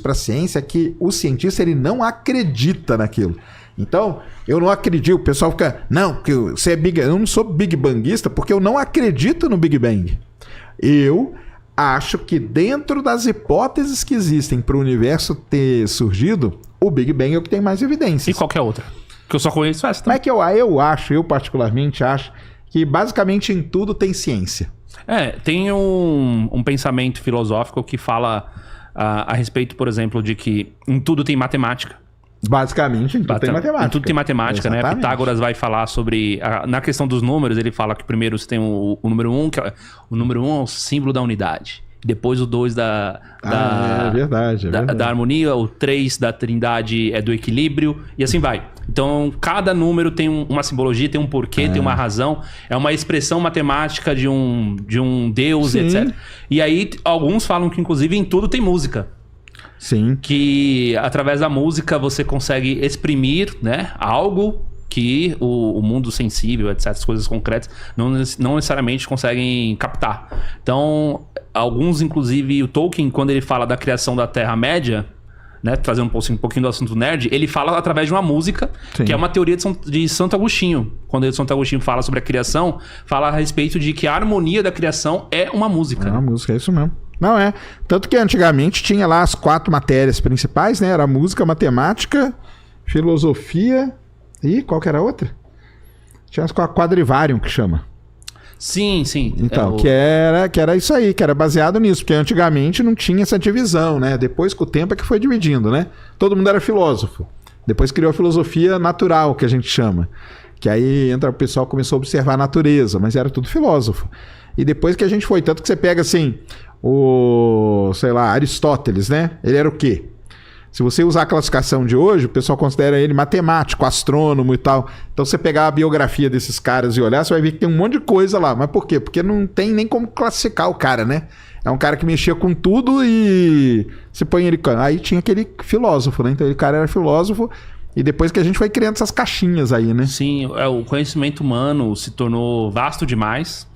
para a ciência é que o cientista ele não acredita naquilo. Então, eu não acredito, o pessoal fica, não, porque você é eu não sou Big Banguista porque eu não acredito no Big Bang. Eu acho que dentro das hipóteses que existem para o universo ter surgido, o Big Bang é o que tem mais evidências. E qualquer outra? Que eu só conheço essa também. Mas que eu particularmente acho que basicamente em tudo tem ciência. Tem um pensamento filosófico que fala a respeito, por exemplo, de que em tudo tem matemática. Basicamente, em tudo tem matemática. Em tudo tem matemática, exatamente, né? Pitágoras vai falar sobre... na questão dos números, ele fala que primeiro você tem o número 1, que o número 1 é o símbolo da unidade. Depois o 2 é verdade. Da harmonia, o 3 da trindade é do equilíbrio, e assim vai. Então, cada número tem uma simbologia, tem um porquê, tem uma razão. É uma expressão matemática de um deus, Sim. etc. E aí, alguns falam que, inclusive, em tudo tem música. Sim. Que, através da música, você consegue exprimir, né, algo que o mundo sensível, etc., as coisas concretas, não necessariamente conseguem captar. Então, alguns, inclusive, o Tolkien, quando ele fala da criação da Terra-média, né, trazendo um pouquinho do assunto nerd, ele fala através de uma música, Sim. que é uma teoria de Santo Agostinho. Quando Santo Agostinho fala sobre a criação, fala a respeito de que a harmonia da criação é uma música. É uma música, é isso mesmo. Não é. Tanto que antigamente tinha lá as 4 matérias principais, né? Era música, matemática, filosofia e qual que era a outra? Tinha as quadrivarium que chama. Sim. Então, que era isso aí, que era baseado nisso, porque antigamente não tinha essa divisão, né? Depois, com o tempo, é que foi dividindo, né? Todo mundo era filósofo. Depois criou a filosofia natural, que a gente chama. Que aí o pessoal começou a observar a natureza, mas era tudo filósofo. E depois que a gente foi, tanto que você pega assim, Aristóteles, né? Ele era o quê? Se você usar a classificação de hoje, o pessoal considera ele matemático, astrônomo e tal. Então, você pegar a biografia desses caras e olhar, você vai ver que tem um monte de coisa lá. Mas por quê? Porque não tem nem como classificar o cara, né? É um cara que mexia com tudo e se põe ele... Aí tinha aquele filósofo, né? Então, ele cara era filósofo e depois que a gente foi criando essas caixinhas aí, né? Sim, o conhecimento humano se tornou vasto demais.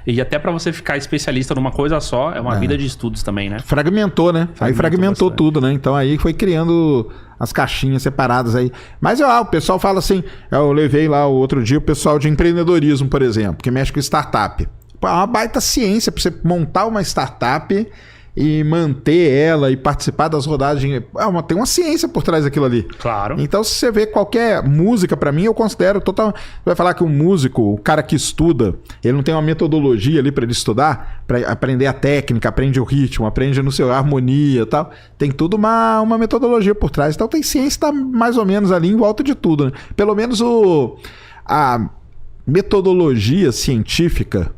E até para você ficar especialista numa coisa só, é uma vida de estudos também, né? Fragmentou, né? Aí fragmentou tudo, né? Então aí foi criando as caixinhas separadas aí. Mas o pessoal fala assim, eu levei lá o outro dia o pessoal de empreendedorismo, por exemplo, que mexe com startup. É uma baita ciência para você montar uma startup e manter ela e participar das rodagens. Tem uma ciência por trás daquilo ali. Claro. Então, se você vê qualquer música, pra mim, eu considero total... Você vai falar que um músico, o cara que estuda, ele não tem uma metodologia ali pra ele estudar, pra aprender a técnica, aprende o ritmo, aprende a harmonia e tal. Tem tudo uma metodologia por trás. Então, tem ciência tá mais ou menos ali em volta de tudo, né? Pelo menos a metodologia científica,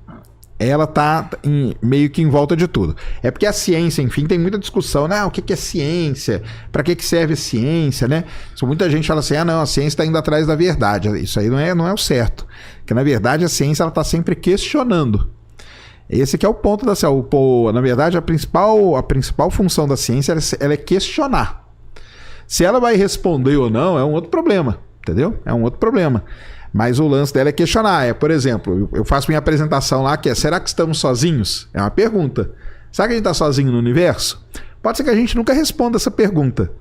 ela tá meio que em volta de tudo. É porque a ciência, enfim, tem muita discussão, né? O que é ciência? Para que serve a ciência, né? Muita gente fala assim, não, a ciência está indo atrás da verdade. Isso aí não é o certo. Porque, na verdade, a ciência ela tá sempre questionando. Esse que é o ponto da ciência. Na verdade, a principal função da ciência ela é questionar. Se ela vai responder ou não, é um outro problema, entendeu? É um outro problema. Mas o lance dela é questionar. Por exemplo, eu faço minha apresentação lá que será que estamos sozinhos? É uma pergunta. Será que a gente está sozinho no universo? Pode ser que a gente nunca responda essa pergunta.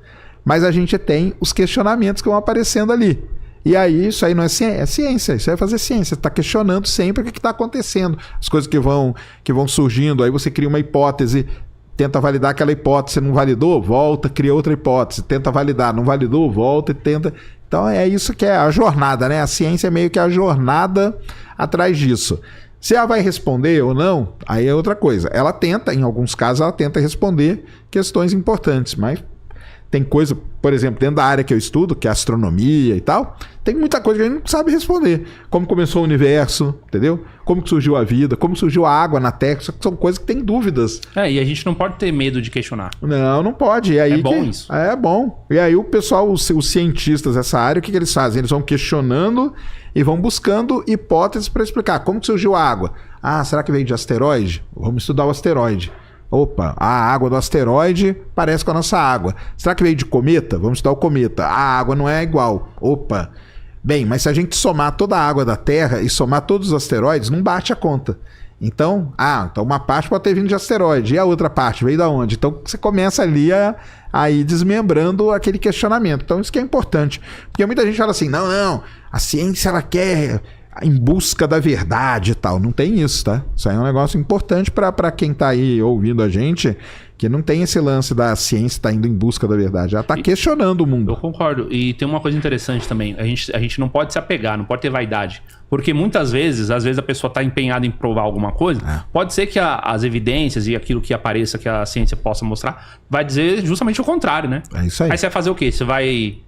Mas a gente tem os questionamentos que vão aparecendo ali. E aí, isso aí não é ciência, é ciência. Isso aí é fazer ciência. Você está questionando sempre o que está acontecendo. As coisas que vão surgindo. Aí você cria uma hipótese, tenta validar aquela hipótese, não validou? Volta, cria outra hipótese. Tenta validar, não validou? Volta e tenta... Então é isso que é a jornada, né? A ciência é meio que a jornada atrás disso. Se ela vai responder ou não, aí é outra coisa. Ela tenta, em alguns casos, ela tenta responder questões importantes, mas tem coisa, por exemplo, dentro da área que eu estudo, que é astronomia e tal, tem muita coisa que a gente não sabe responder. Como começou o universo, entendeu? Como que surgiu a vida, como surgiu a água na Terra, são coisas que tem dúvidas. E a gente não pode ter medo de questionar. Não pode. E aí é bom isso. É bom. E aí o pessoal, os cientistas dessa área, o que eles fazem? Eles vão questionando e vão buscando hipóteses para explicar como que surgiu a água. Será que veio de asteroide? Vamos estudar o asteroide. Opa, a água do asteroide parece com a nossa água. Será que veio de cometa? Vamos estudar o cometa. A água não é igual. Opa. Bem, mas se a gente somar toda a água da Terra e somar todos os asteroides, não bate a conta. Então, então uma parte pode ter vindo de asteroide, e a outra parte veio da onde? Então você começa ali a ir desmembrando aquele questionamento. Então isso que é importante. Porque muita gente fala assim, não, a ciência ela quer em busca da verdade e tal. Não tem isso, tá? Isso aí é um negócio importante para quem tá aí ouvindo a gente, que não tem esse lance da ciência tá indo em busca da verdade. Ela tá questionando o mundo. Eu concordo. E tem uma coisa interessante também. A gente não pode se apegar, não pode ter vaidade. Porque muitas vezes, a pessoa tá empenhada em provar alguma coisa. Pode ser que as evidências e aquilo que apareça, que a ciência possa mostrar, vai dizer justamente o contrário, né? É isso aí. Aí você vai fazer o quê? Você vai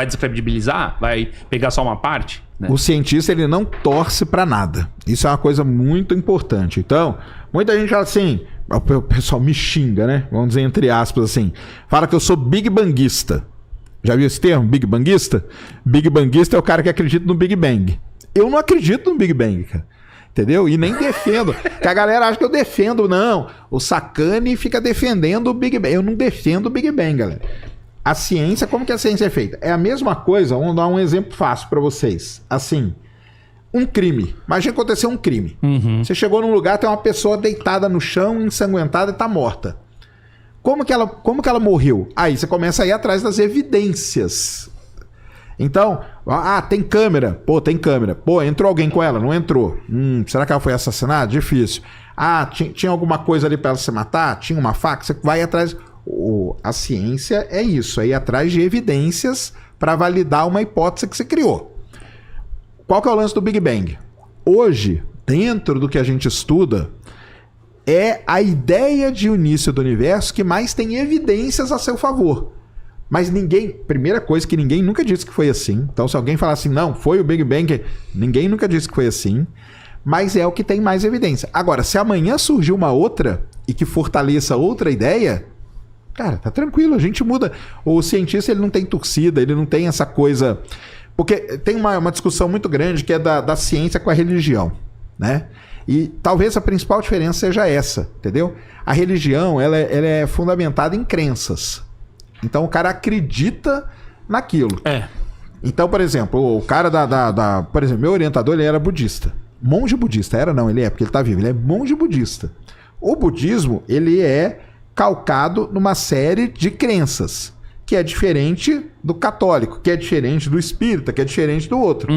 descredibilizar? Vai pegar só uma parte? Né? O cientista, ele não torce pra nada. Isso é uma coisa muito importante. Então, muita gente fala assim, o pessoal me xinga, né? Vamos dizer entre aspas assim. Fala que eu sou Big Banguista. Já viu esse termo? Big Banguista? Big Banguista é o cara que acredita no Big Bang. Eu não acredito no Big Bang, cara. Entendeu? E nem defendo. Que a galera acha que eu defendo. Não. O Sacani fica defendendo o Big Bang. Eu não defendo o Big Bang, galera. A ciência, como que a ciência é feita? É a mesma coisa, vamos dar um exemplo fácil para vocês. Assim, um crime. Imagina acontecer um crime. Você chegou num lugar, tem uma pessoa deitada no chão, ensanguentada e tá morta. Como que ela morreu? Aí você começa a ir atrás das evidências. Então, tem câmera. Pô, tem câmera. Pô, entrou alguém com ela? Não entrou. Será que ela foi assassinada? Difícil. Tinha alguma coisa ali para ela se matar? Tinha uma faca? Você vai atrás... A ciência é isso, é ir atrás de evidências para validar uma hipótese que você criou. Qual que é o lance do Big Bang? Hoje, dentro do que a gente estuda, é a ideia de início do universo que mais tem evidências a seu favor. Mas primeira coisa que ninguém nunca disse que foi assim. Então se alguém falar assim, não, foi o Big Bang, ninguém nunca disse que foi assim. Mas é o que tem mais evidência. Agora, se amanhã surgir uma outra e que fortaleça outra ideia... Cara, tá tranquilo, a gente muda. O cientista, ele não tem torcida, ele não tem essa coisa... Porque tem uma discussão muito grande que é da ciência com a religião, né? E talvez a principal diferença seja essa, entendeu? A religião, ela é fundamentada em crenças. Então o cara acredita naquilo. Então, por exemplo, o cara por exemplo, meu orientador, ele era budista. Monge budista. Ele é, porque ele tá vivo. Ele é monge budista. O budismo, ele é... calcado numa série de crenças, que é diferente do católico, que é diferente do espírita, que é diferente do outro.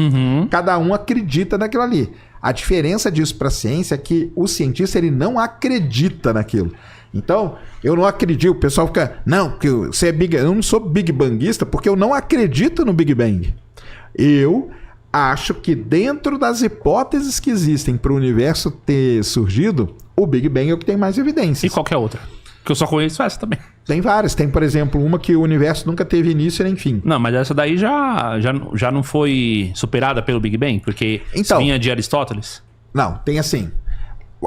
Cada um acredita naquilo ali. A diferença disso para a ciência é que o cientista, ele não acredita naquilo. Então, eu não acredito, o pessoal fica, não, porque você é eu não sou Big Banguista porque eu não acredito no Big Bang. Eu acho que dentro das hipóteses que existem para o universo ter surgido, o Big Bang é o que tem mais evidências. E qualquer outra? Que eu só conheço essa também. Tem várias. Tem, por exemplo, uma que o universo nunca teve início nem fim. Não, mas essa daí já não foi superada pelo Big Bang? Porque vinha de Aristóteles? Não, tem assim.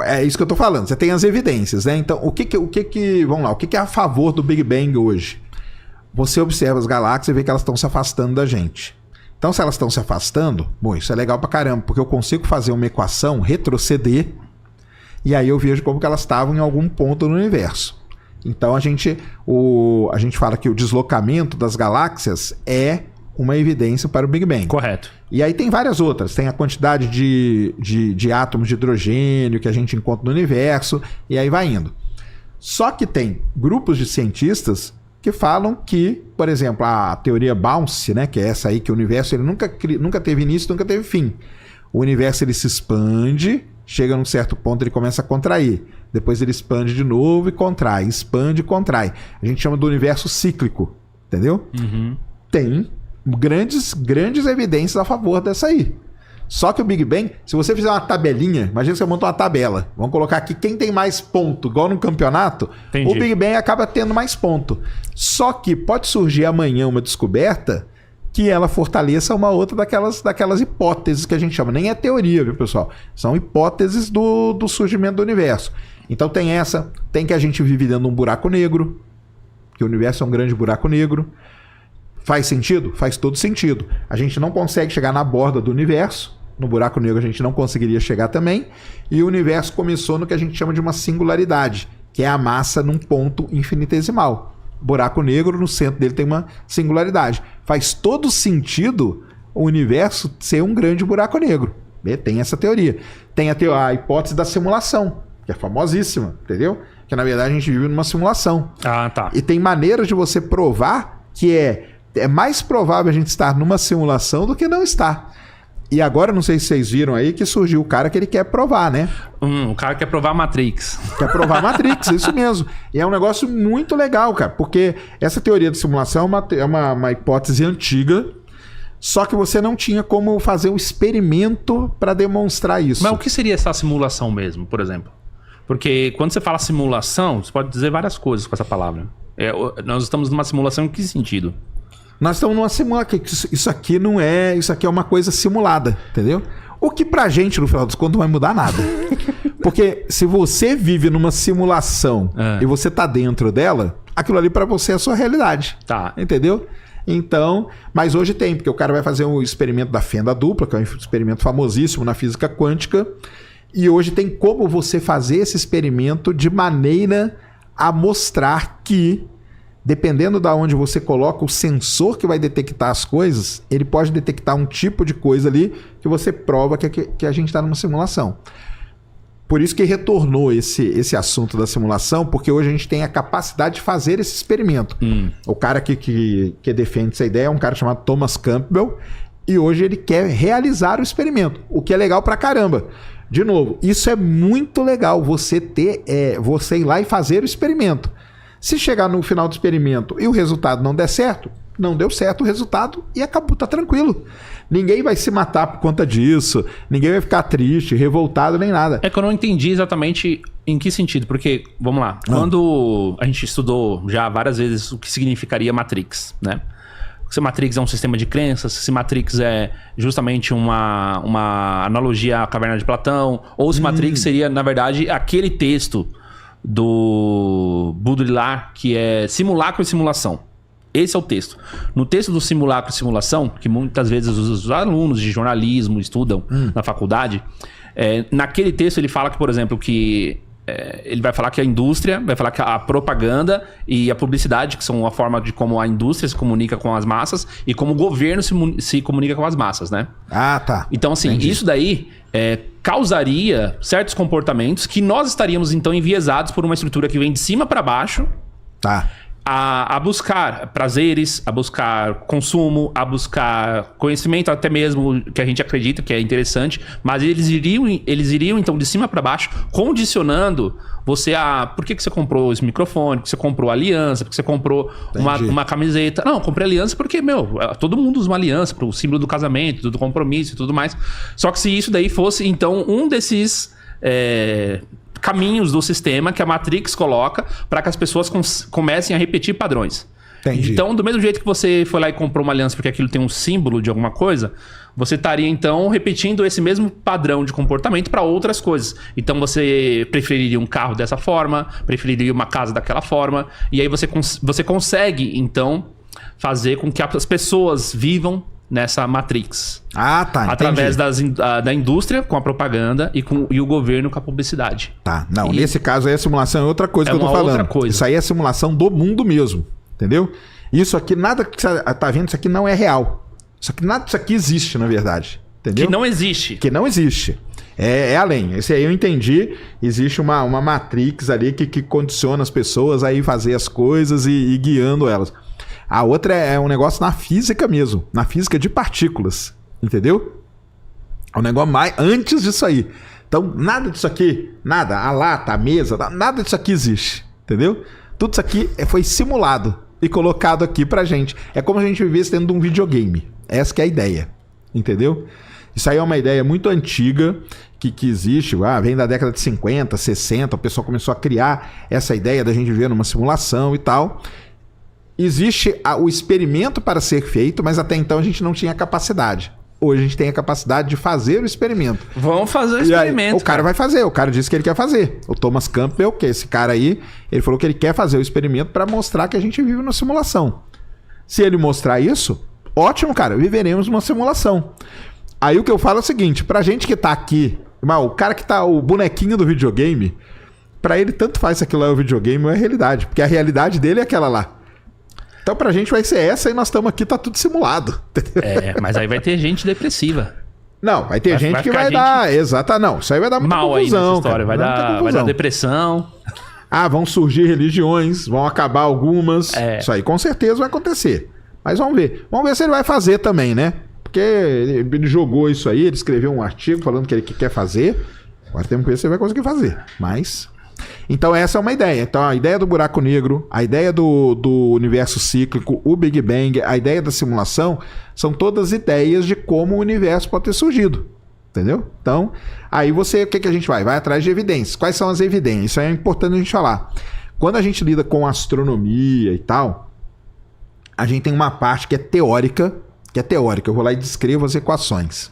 É isso que eu tô falando. Você tem as evidências, né? Então, vamos lá, o que é a favor do Big Bang hoje? Você observa as galáxias e vê que elas estão se afastando da gente. Então, se elas estão se afastando, bom, isso é legal pra caramba, porque eu consigo fazer uma equação, retroceder, e aí eu vejo como que elas estavam em algum ponto no universo. Então a gente fala que o deslocamento das galáxias é uma evidência para o Big Bang. Correto. E aí tem várias outras. Tem a quantidade de átomos de hidrogênio que a gente encontra no universo, e aí vai indo. Só que tem grupos de cientistas que falam que, por exemplo, a teoria Bounce, né, que é essa aí, que o universo ele nunca teve início, nunca teve fim. O universo ele se expande, chega num certo ponto, ele começa a contrair. Depois ele expande de novo e contrai. Expande e contrai. A gente chama do universo cíclico. Entendeu? Tem grandes evidências a favor dessa aí. Só que o Big Bang, se você fizer uma tabelinha, imagina que você monta uma tabela. Vamos colocar aqui quem tem mais ponto, igual no campeonato. Entendi. O Big Bang acaba tendo mais ponto. Só que pode surgir amanhã uma descoberta que ela fortaleça uma outra daquelas hipóteses que a gente chama. Nem é teoria, viu, pessoal? São hipóteses do surgimento do universo. Então tem essa, tem que a gente vive dentro de um buraco negro, que o universo é um grande buraco negro. Faz sentido? Faz todo sentido. A gente não consegue chegar na borda do universo, no buraco negro a gente não conseguiria chegar também, e o universo começou no que a gente chama de uma singularidade, que é a massa num ponto infinitesimal. Buraco negro, no centro dele tem uma singularidade. Faz todo sentido o universo ser um grande buraco negro. Tem essa teoria. Tem a hipótese da simulação, que é famosíssima, entendeu? Que na verdade a gente vive numa simulação. Ah, tá. E tem maneiras de você provar que é mais provável a gente estar numa simulação do que não estar. E agora, não sei se vocês viram aí, que surgiu o cara que ele quer provar, né? O cara quer provar a Matrix. Quer provar a Matrix, isso mesmo. E é um negócio muito legal, cara, porque essa teoria de simulação é uma hipótese antiga, só que você não tinha como fazer um experimento para demonstrar isso. Mas o que seria essa simulação mesmo, por exemplo? Porque quando você fala simulação, você pode dizer várias coisas com essa palavra. Nós estamos numa simulação em que sentido? Nós estamos numa simulação. Isso aqui não é. Isso aqui é uma coisa simulada, entendeu? O que pra gente, no final dos contos, não vai mudar nada. Porque se você vive numa simulação e você tá dentro dela, aquilo ali pra você é a sua realidade. Tá. Entendeu? Então, mas hoje tem, porque o cara vai fazer um experimento da fenda dupla, que é um experimento famosíssimo na física quântica, e hoje tem como você fazer esse experimento de maneira a mostrar que, dependendo da onde você coloca o sensor que vai detectar as coisas, ele pode detectar um tipo de coisa ali que você prova que a gente está numa simulação. Por isso que retornou esse assunto da simulação, porque hoje a gente tem a capacidade de fazer esse experimento. O cara que defende essa ideia é um cara chamado Thomas Campbell, e hoje ele quer realizar o experimento, o que é legal pra caramba. De novo, isso é muito legal, você ir lá e fazer o experimento. Se chegar no final do experimento e o resultado não der certo, não deu certo o resultado e acabou, tá tranquilo. Ninguém vai se matar por conta disso, ninguém vai ficar triste, revoltado, nem nada. É que eu não entendi exatamente em que sentido, porque, vamos lá, quando a gente estudou já várias vezes o que significaria Matrix, né? Se Matrix é um sistema de crenças, se Matrix é justamente uma analogia à Caverna de Platão, ou se Matrix seria, na verdade, aquele texto do Baudrillard, que é simulacro e simulação. Esse é o texto. No texto do simulacro e simulação, que muitas vezes os alunos de jornalismo estudam na faculdade, naquele texto ele fala que, por exemplo, que ele vai falar que a indústria, vai falar que a propaganda e a publicidade, que são a forma de como a indústria se comunica com as massas e como o governo se comunica com as massas, né? Ah, tá. Então, assim, Entendi. Isso daí causaria certos comportamentos que nós estaríamos, então, enviesados por uma estrutura que vem de cima para baixo. Tá. A buscar prazeres, a buscar consumo, a buscar conhecimento, até mesmo que a gente acredita que é interessante, mas eles iriam então de cima para baixo, condicionando você a... Por que você comprou esse microfone? Por que você comprou aliança? Por que você comprou uma camiseta? Não, eu comprei aliança porque, todo mundo usa uma aliança para o símbolo do casamento, do compromisso e tudo mais. Só que se isso daí fosse, então, um desses... caminhos do sistema que a Matrix coloca para que as pessoas comecem a repetir padrões. Entendi. Então, do mesmo jeito que você foi lá e comprou uma aliança porque aquilo tem um símbolo de alguma coisa, você estaria, então, repetindo esse mesmo padrão de comportamento para outras coisas. Então, você preferiria um carro dessa forma, preferiria uma casa daquela forma, e aí você consegue, então, fazer com que as pessoas vivam nessa Matrix. Ah, tá. Através da indústria com a propaganda e o governo com a publicidade. Tá. Não, nesse caso aí a simulação é outra coisa que eu tô falando. Outra coisa. Isso aí é a simulação do mundo mesmo. Entendeu? Isso aqui, nada que você tá vendo, isso aqui não é real. Nada disso aqui existe, na verdade. Entendeu? Que não existe. Que não existe. É além. Esse aí eu entendi. Existe uma Matrix ali que condiciona as pessoas a ir fazer as coisas e guiando elas. A outra é um negócio na física mesmo. Na física de partículas. Entendeu? É um negócio mais antes disso aí. Então, nada disso aqui, nada, a lata, a mesa, nada disso aqui existe. Entendeu? Tudo isso aqui foi simulado e colocado aqui pra gente. É como se a gente vivesse dentro de um videogame. Essa que é a ideia. Entendeu? Isso aí é uma ideia muito antiga que existe, vem da década de 50, 60, o pessoal começou a criar essa ideia da gente viver numa simulação e tal. Existe o experimento para ser feito, mas até então a gente não tinha capacidade. Hoje a gente tem a capacidade de fazer o experimento. Vamos fazer o experimento. Aí, o cara vai fazer, o cara disse que ele quer fazer. O Thomas Campbell, que é esse cara aí, ele falou que ele quer fazer o experimento para mostrar que a gente vive numa simulação. Se ele mostrar isso, ótimo, cara, viveremos numa simulação. Aí o que eu falo é o seguinte, pra gente que tá aqui, o cara que tá o bonequinho do videogame, pra ele tanto faz se aquilo é o videogame ou é a realidade, porque a realidade dele é aquela lá. Então pra gente vai ser essa e nós estamos aqui, tá tudo simulado. Mas aí vai ter gente depressiva. Não, vai ter gente que vai ficar dar... Exato, não. Isso aí vai dar muita mal aí confusão, nessa história. cara. Vai dar depressão. Ah, vão surgir religiões, vão acabar algumas. Isso aí com certeza vai acontecer. Mas vamos ver. Vamos ver se ele vai fazer também, né? Porque ele jogou isso aí, ele escreveu um artigo falando que ele quer fazer. Agora temos que ver se ele vai conseguir fazer. Mas... Então essa é uma ideia. Então a ideia do buraco negro, a ideia do universo cíclico, o Big Bang, a ideia da simulação, são todas ideias de como o universo pode ter surgido. Entendeu? Então, aí o que a gente vai? Vai atrás de evidências. Quais são as evidências? Isso é importante a gente falar. Quando a gente lida com astronomia e tal, a gente tem uma parte que é teórica. Eu vou lá e descrevo as equações.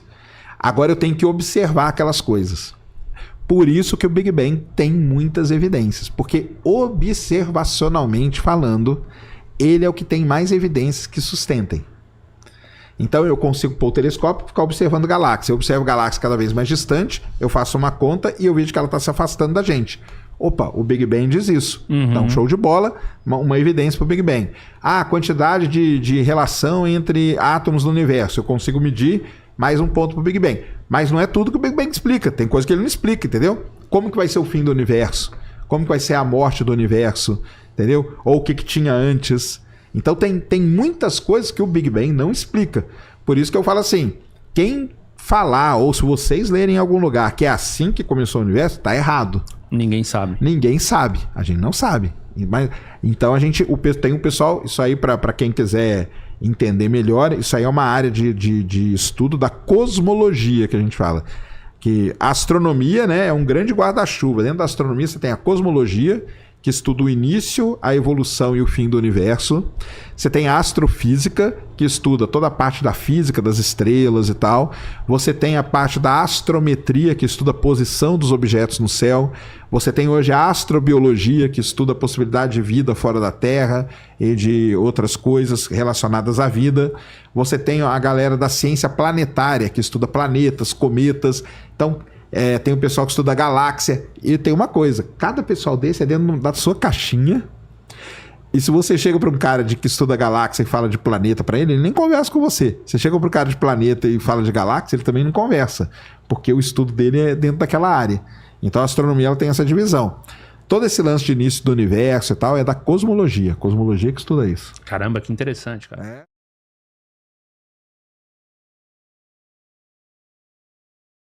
Agora eu tenho que observar aquelas coisas. Por isso que o Big Bang tem muitas evidências. Porque observacionalmente falando, ele é o que tem mais evidências que sustentem. Então eu consigo pôr o telescópio e ficar observando galáxias. Eu observo galáxias cada vez mais distante, eu faço uma conta e eu vejo que ela está se afastando da gente. Opa, o Big Bang diz isso. Então, show de bola, uma evidência para o Big Bang. A quantidade de relação entre átomos no universo, eu consigo medir mais um ponto para o Big Bang. Mas não é tudo que o Big Bang explica. Tem coisa que ele não explica, entendeu? Como que vai ser o fim do universo? Como que vai ser a morte do universo? Entendeu? Ou o que tinha antes? Então tem muitas coisas que o Big Bang não explica. Por isso que eu falo assim, quem falar, ou se vocês lerem em algum lugar que é assim que começou o universo, tá errado. Ninguém sabe. Ninguém sabe. A gente não sabe. Mas, então tem um pessoal, isso aí para quem quiser entender melhor, isso aí é uma área de estudo da cosmologia que a gente fala. Que a astronomia, né, é um grande guarda-chuva. Dentro da astronomia você tem a cosmologia, que estuda o início, a evolução e o fim do universo. Você tem a astrofísica, que estuda toda a parte da física das estrelas e tal. Você tem a parte da astrometria, que estuda a posição dos objetos no céu. Você tem hoje a astrobiologia, que estuda a possibilidade de vida fora da Terra e de outras coisas relacionadas à vida. Você tem a galera da ciência planetária, que estuda planetas, cometas. Então... tem o pessoal que estuda a galáxia. E tem uma coisa, cada pessoal desse é dentro da sua caixinha. E se você chega para um cara que estuda a galáxia e fala de planeta para ele nem conversa com você. Você chega para um cara de planeta e fala de galáxia, ele também não conversa, porque o estudo dele é dentro daquela área. Então a astronomia ela tem essa divisão. Todo esse lance de início do universo e tal é da cosmologia. Cosmologia que estuda isso. Caramba, que interessante, cara.